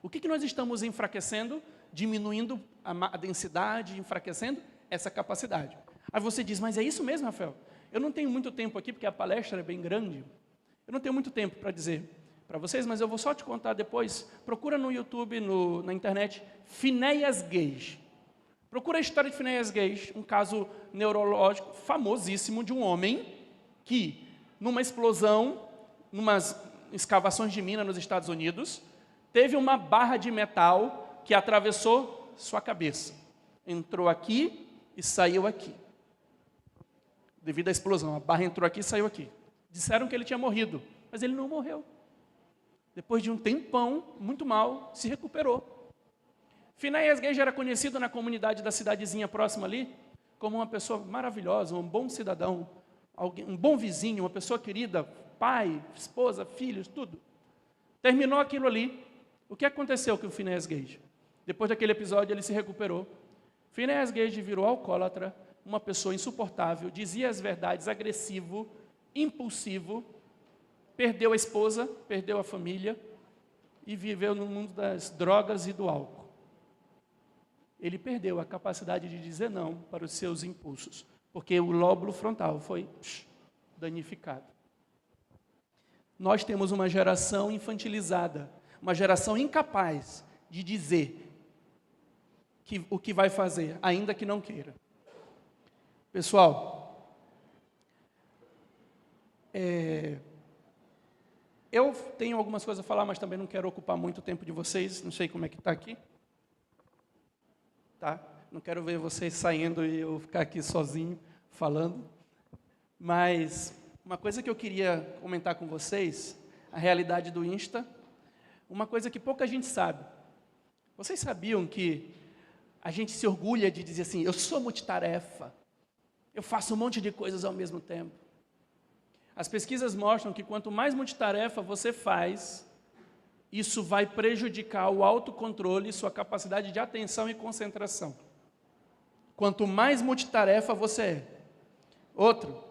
O que nós estamos enfraquecendo, diminuindo a densidade, enfraquecendo essa capacidade? Aí você diz, mas é isso mesmo, Rafael? Eu não tenho muito tempo aqui, porque a palestra é bem grande. Eu não tenho muito tempo para dizer para vocês, mas eu vou só te contar depois. Procura no YouTube, na internet, Phineas Gage. Procura a história de Phineas Gage, um caso neurológico famosíssimo de um homem que, numa explosão, numas escavações de mina nos Estados Unidos, teve uma barra de metal que atravessou sua cabeça. Entrou aqui e saiu aqui. Devido à explosão, a barra entrou aqui e saiu aqui. Disseram que ele tinha morrido, mas ele não morreu. Depois de um tempão, muito mal, se recuperou. Phineas Gage era conhecido na comunidade da cidadezinha próxima ali, como uma pessoa maravilhosa, um bom cidadão, um bom vizinho, uma pessoa querida, pai, esposa, filhos, tudo. Terminou aquilo ali. O que aconteceu com o Phineas Gage? Depois daquele episódio, ele se recuperou. Phineas Gage virou alcoólatra, uma pessoa insuportável, dizia as verdades, agressivo, impulsivo, perdeu a esposa, perdeu a família e viveu no mundo das drogas e do álcool. Ele perdeu a capacidade de dizer não para os seus impulsos, porque o lóbulo frontal foi danificado. Nós temos uma geração infantilizada, uma geração incapaz de dizer o que vai fazer, ainda que não queira. Pessoal, eu tenho algumas coisas a falar, mas também não quero ocupar muito tempo de vocês, não sei como é que está aqui. Tá? Não quero ver vocês saindo e eu ficar aqui sozinho falando. Mas uma coisa que eu queria comentar com vocês, a realidade do Insta, uma coisa que pouca gente sabe. Vocês sabiam que a gente se orgulha de dizer assim, eu sou multitarefa, eu faço um monte de coisas ao mesmo tempo. As pesquisas mostram que quanto mais multitarefa você faz, isso vai prejudicar o autocontrole e sua capacidade de atenção e concentração. Quanto mais multitarefa você é. Outro,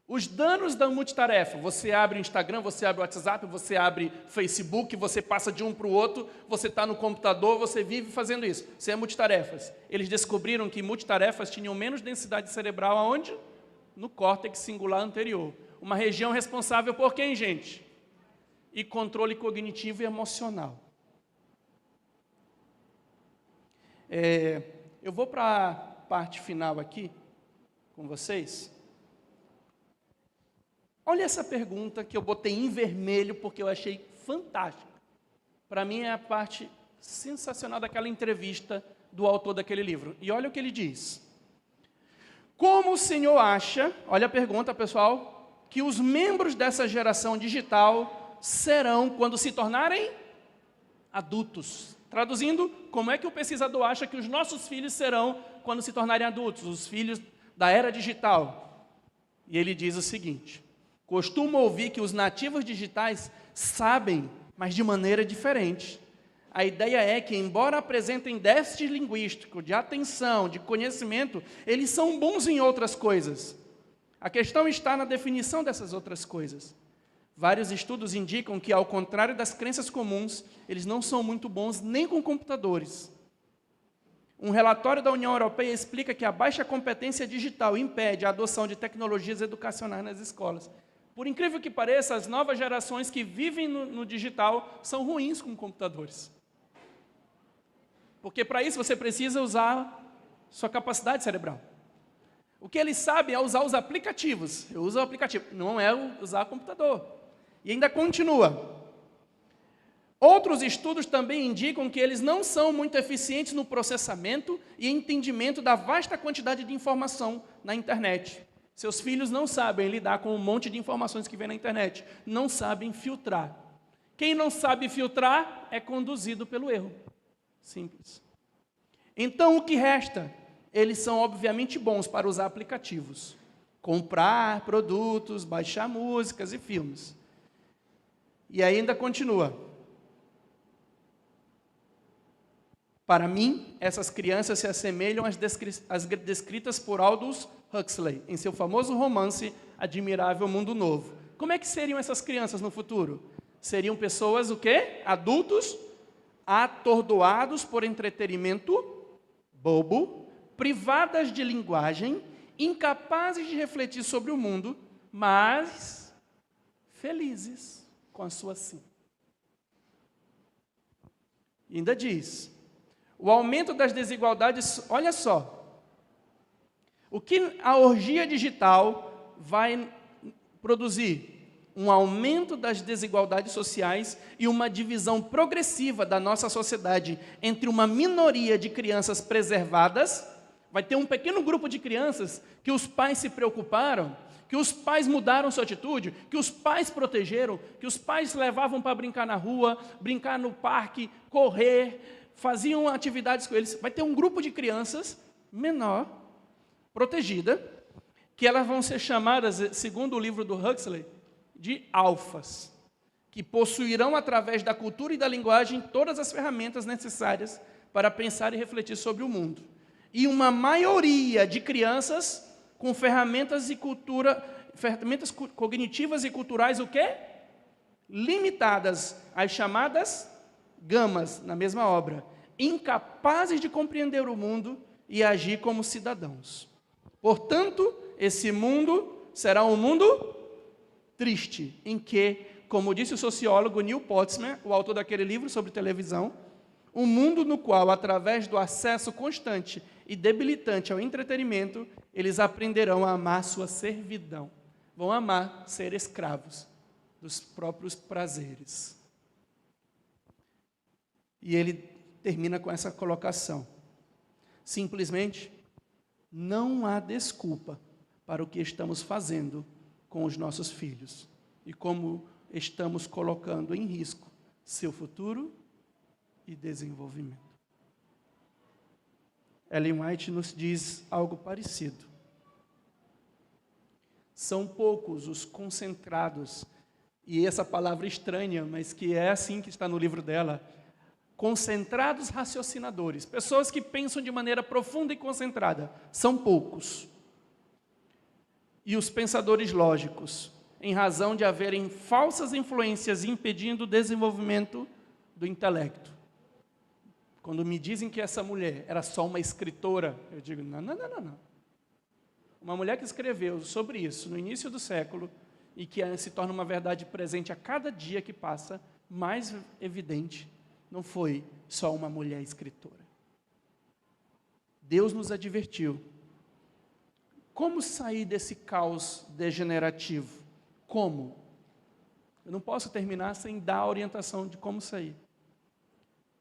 os danos da multitarefa. Você abre o Instagram, você abre o WhatsApp, você abre Facebook, você passa de um para o outro, você está no computador, você vive fazendo isso. Você é multitarefas. Eles descobriram que multitarefas tinham menos densidade cerebral aonde? No córtex singular anterior. Uma região responsável por quem, gente? E controle cognitivo e emocional. Eu vou para a parte final aqui com vocês. Olha essa pergunta que eu botei em vermelho porque eu achei fantástica. Para mim é a parte sensacional daquela entrevista do autor daquele livro. E olha o que ele diz. Como o senhor acha, olha a pergunta, pessoal, que os membros dessa geração digital serão quando se tornarem adultos? Traduzindo, como é que o pesquisador acha que os nossos filhos serão quando se tornarem adultos, os filhos da era digital? E ele diz o seguinte: costumo ouvir que os nativos digitais sabem, mas de maneira diferente. A ideia é que, embora apresentem déficit linguístico, de atenção, de conhecimento, eles são bons em outras coisas. A questão está na definição dessas outras coisas. Vários estudos indicam que, ao contrário das crenças comuns, eles não são muito bons nem com computadores. Um relatório da União Europeia explica que a baixa competência digital impede a adoção de tecnologias educacionais nas escolas. Por incrível que pareça, as novas gerações que vivem no digital são ruins com computadores. Porque para isso você precisa usar sua capacidade cerebral. O que eles sabem é usar os aplicativos. Eu uso o aplicativo, não é usar o computador. E ainda continua. Outros estudos também indicam que eles não são muito eficientes no processamento e entendimento da vasta quantidade de informação na internet. Seus filhos não sabem lidar com um monte de informações que vem na internet. Não sabem filtrar. Quem não sabe filtrar é conduzido pelo erro. Simples. Então, o que resta? Eles são obviamente bons para usar aplicativos. Comprar produtos, baixar músicas e filmes. E ainda continua. Para mim, essas crianças se assemelham às descritas por Aldous Huxley, em seu famoso romance Admirável Mundo Novo. Como é que seriam essas crianças no futuro? Seriam pessoas, o quê? Adultos, atordoados por entretenimento bobo, privadas de linguagem, incapazes de refletir sobre o mundo, mas felizes com a sua sim. E ainda diz, o aumento das desigualdades, olha só, o que a orgia digital vai produzir? Um aumento das desigualdades sociais e uma divisão progressiva da nossa sociedade entre uma minoria de crianças preservadas. Vai ter um pequeno grupo de crianças que os pais se preocuparam, que os pais mudaram sua atitude, que os pais protegeram, que os pais levavam para brincar na rua, brincar no parque, correr, faziam atividades com eles. Vai ter um grupo de crianças menor, protegida, que elas vão ser chamadas, segundo o livro do Huxley, de alfas, que possuirão, através da cultura e da linguagem, todas as ferramentas necessárias para pensar e refletir sobre o mundo. E uma maioria de crianças com ferramentas cognitivas e culturais, o quê? Limitadas, as chamadas gamas, na mesma obra, incapazes de compreender o mundo e agir como cidadãos. Portanto, esse mundo será um mundo triste, em que, como disse o sociólogo Neil Postman, o autor daquele livro sobre televisão, um mundo no qual, através do acesso constante e debilitante ao entretenimento, eles aprenderão a amar sua servidão. Vão amar ser escravos dos próprios prazeres. E ele termina com essa colocação. Simplesmente, não há desculpa para o que estamos fazendo com os nossos filhos e como estamos colocando em risco seu futuro e desenvolvimento. Ellen White nos diz algo parecido. São poucos os concentrados, e essa palavra estranha, mas que é assim que está no livro dela, concentrados raciocinadores, pessoas que pensam de maneira profunda e concentrada, são poucos. E os pensadores lógicos, em razão de haverem falsas influências impedindo o desenvolvimento do intelecto. Quando me dizem que essa mulher era só uma escritora, eu digo, não. Uma mulher que escreveu sobre isso no início do século e que se torna uma verdade presente a cada dia que passa, mais evidente, não foi só uma mulher escritora. Deus nos advertiu. Como sair desse caos degenerativo? Como? Eu não posso terminar sem dar a orientação de como sair.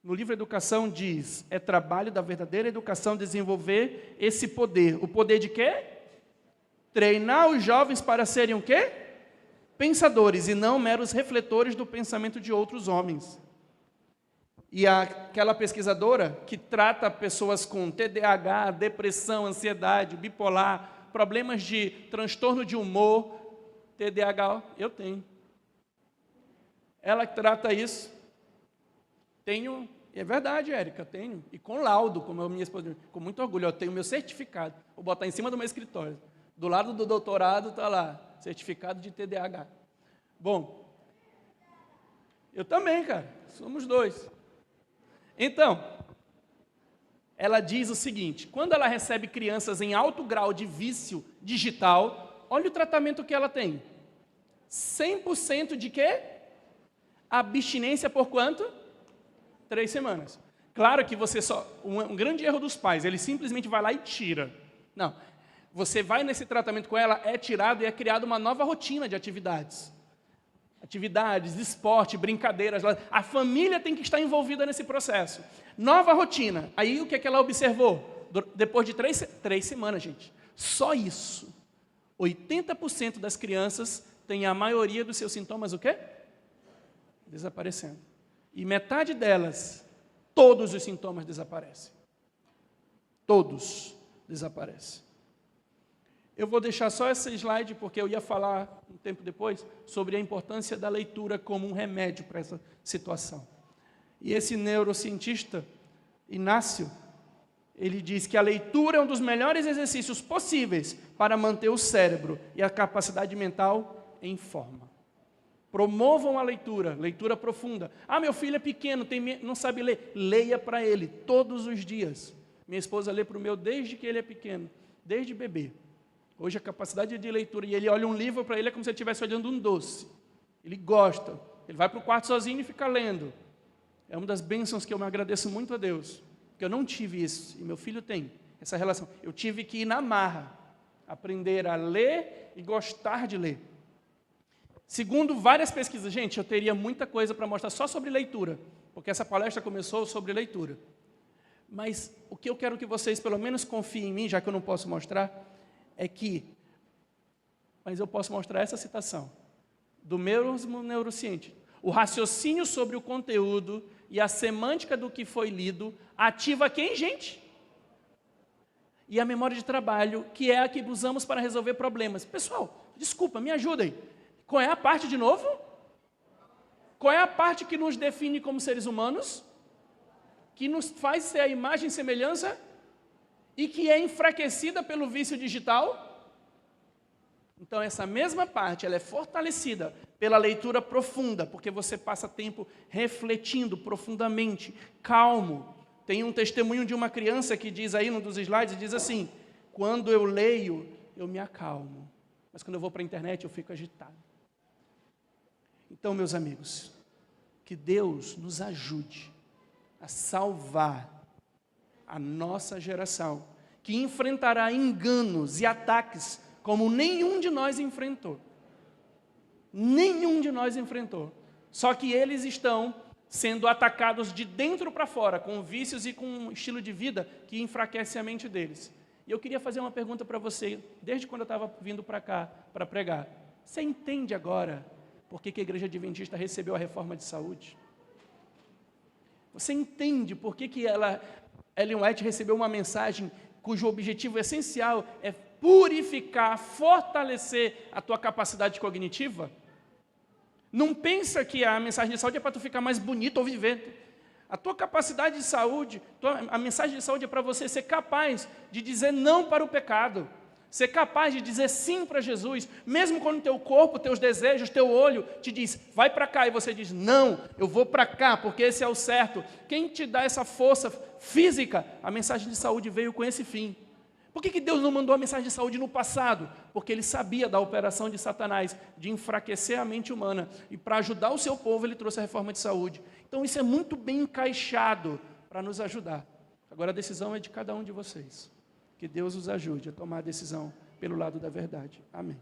No livro Educação diz, é trabalho da verdadeira educação desenvolver esse poder. O poder de quê? Treinar os jovens para serem o quê? Pensadores, e não meros refletores do pensamento de outros homens. E aquela pesquisadora que trata pessoas com TDAH, depressão, ansiedade, bipolar, problemas de transtorno de humor, TDAH, eu tenho. Ela que trata isso. Tenho, é verdade, Érica, tenho. E com laudo, como a minha esposa, com muito orgulho, eu tenho meu certificado. Vou botar em cima do meu escritório. Do lado do doutorado está lá, certificado de TDAH. Bom, eu também, cara, somos dois. Então, ela diz o seguinte, quando ela recebe crianças em alto grau de vício digital, olha o tratamento que ela tem. 100% de quê? Abstinência por quanto? 3 semanas. Claro que você um grande erro dos pais, ele simplesmente vai lá e tira. Não, você vai nesse tratamento com ela, é tirado e é criada uma nova rotina de atividades. Atividades, esporte, brincadeiras. A família tem que estar envolvida nesse processo. Nova rotina. Aí o que é que ela observou? Depois de 3 semanas, gente. Só isso. 80% das crianças têm a maioria dos seus sintomas o quê? Desaparecendo. E metade delas, todos os sintomas desaparecem. Todos desaparecem. Eu vou deixar só esse slide, porque eu ia falar um tempo depois sobre a importância da leitura como um remédio para essa situação. E esse neurocientista, Inácio, ele diz que a leitura é um dos melhores exercícios possíveis para manter o cérebro e a capacidade mental em forma. Promovam a leitura, leitura profunda. Ah, meu filho é pequeno, não sabe ler. Leia para ele todos os dias. Minha esposa lê para o meu desde que ele é pequeno, desde bebê. Hoje a capacidade de leitura, e ele olha um livro para ele é como se ele estivesse olhando um doce. Ele gosta, ele vai para o quarto sozinho e fica lendo. É uma das bênçãos que eu me agradeço muito a Deus, porque eu não tive isso, e meu filho tem essa relação. Eu tive que ir na marra, aprender a ler e gostar de ler. Segundo várias pesquisas, gente, eu teria muita coisa para mostrar só sobre leitura, porque essa palestra começou sobre leitura. Mas o que eu quero que vocês pelo menos confiem em mim, já que eu não posso mostrar, é que, mas eu posso mostrar essa citação, do mesmo neurociente. O raciocínio sobre o conteúdo e a semântica do que foi lido ativa quem, gente? e a memória de trabalho, que é a que usamos para resolver problemas. Pessoal, desculpa, me ajudem. Qual é a parte de novo? Qual é a parte que nos define como seres humanos? Que nos faz ser a imagem e semelhança? E que é enfraquecida pelo vício digital? Então, essa mesma parte, ela é fortalecida pela leitura profunda, porque você passa tempo refletindo profundamente, calmo. Tem um testemunho de uma criança que diz aí num dos slides, diz assim, quando eu leio, eu me acalmo. Mas quando eu vou para a internet, eu fico agitado. Então, meus amigos, que Deus nos ajude a salvar a nossa geração, que enfrentará enganos e ataques como nenhum de nós enfrentou. Nenhum de nós enfrentou. Só que eles estão sendo atacados de dentro para fora, com vícios e com um estilo de vida que enfraquece a mente deles. E eu queria fazer uma pergunta para você, desde quando eu estava vindo para cá para pregar. Você entende agora por que a Igreja Adventista recebeu a reforma de saúde? Você entende por que Ellen White recebeu uma mensagem cujo objetivo essencial é purificar, fortalecer a tua capacidade cognitiva? Não pensa que a mensagem de saúde é para tu ficar mais bonito ou viver. A tua capacidade de saúde, a mensagem de saúde é para você ser capaz de dizer não para o pecado. Ser capaz de dizer sim para Jesus, mesmo quando o teu corpo, teus desejos, teu olho te diz, vai para cá, e você diz, não, eu vou para cá, porque esse é o certo. Quem te dá essa força física? A mensagem de saúde veio com esse fim. Por que Deus não mandou a mensagem de saúde no passado? Porque Ele sabia da operação de Satanás, de enfraquecer a mente humana, e para ajudar o seu povo, Ele trouxe a reforma de saúde. Então isso é muito bem encaixado para nos ajudar. Agora a decisão é de cada um de vocês. Que Deus os ajude a tomar a decisão pelo lado da verdade. Amém.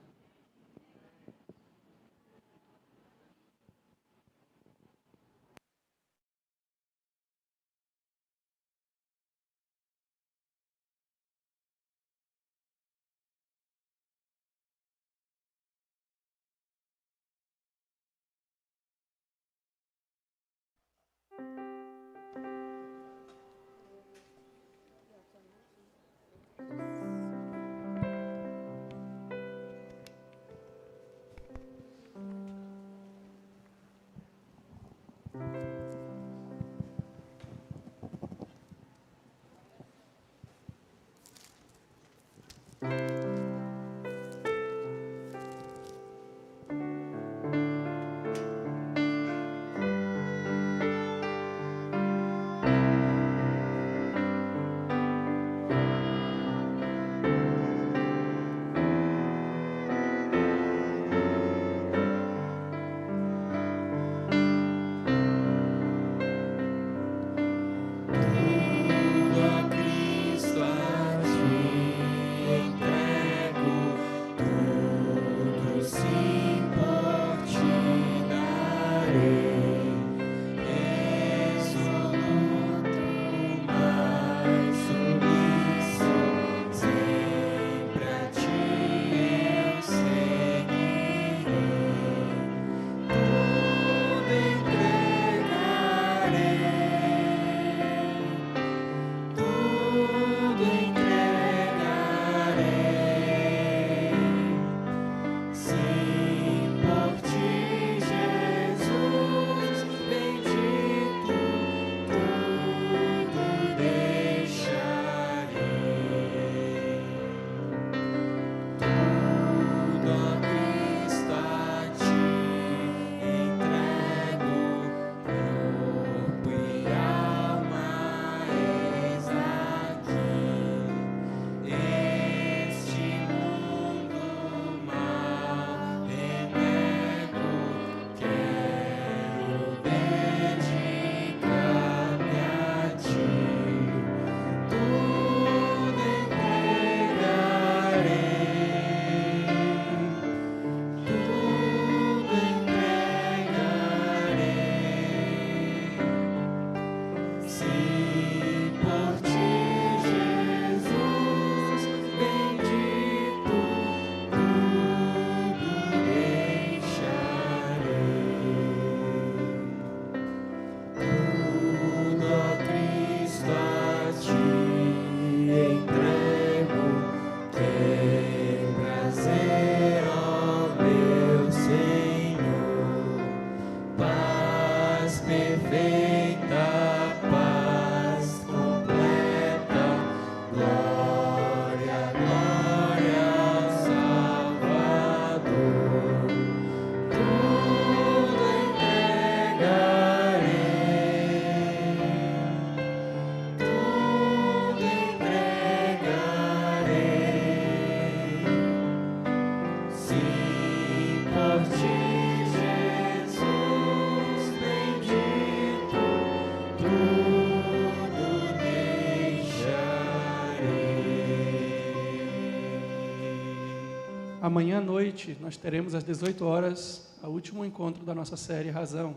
amanhã à noite, nós teremos às 18 horas, o último encontro da nossa série Razão.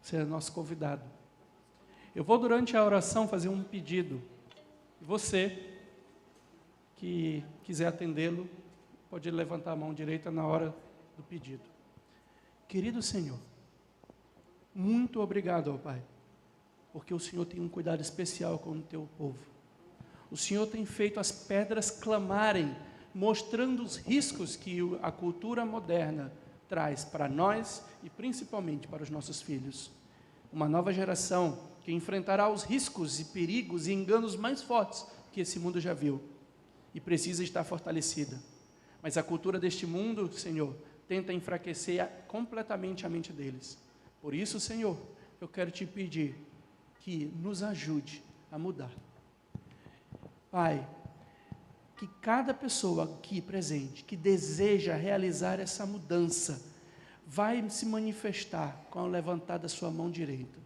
Você é nosso convidado. Eu vou, durante a oração, fazer um pedido. Você que quiser atendê-lo, pode levantar a mão direita na hora do pedido. Querido Senhor, muito obrigado, ó Pai, porque o Senhor tem um cuidado especial com o teu povo. O Senhor tem feito as pedras clamarem, mostrando os riscos que a cultura moderna traz para nós e principalmente para os nossos filhos. Uma nova geração que enfrentará os riscos e perigos e enganos mais fortes que esse mundo já viu e precisa estar fortalecida. Mas a cultura deste mundo, Senhor, tenta enfraquecer completamente a mente deles. Por isso, Senhor, eu quero te pedir que nos ajude a mudar. Pai, que cada pessoa aqui presente, que deseja realizar essa mudança, vai se manifestar com a levantada da sua mão direita.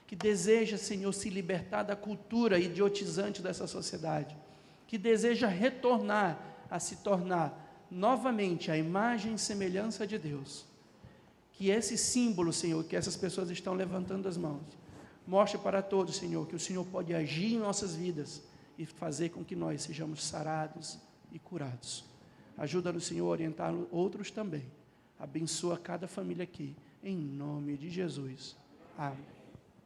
Que deseja, Senhor, se libertar da cultura idiotizante dessa sociedade. Que deseja retornar a se tornar novamente a imagem e semelhança de Deus. Que esse símbolo, Senhor, que essas pessoas estão levantando as mãos, mostre para todos, Senhor, que o Senhor pode agir em nossas vidas e fazer com que nós sejamos sarados e curados. Ajuda-nos, Senhor, a orientar outros também. Abençoa cada família aqui, em nome de Jesus. Amém.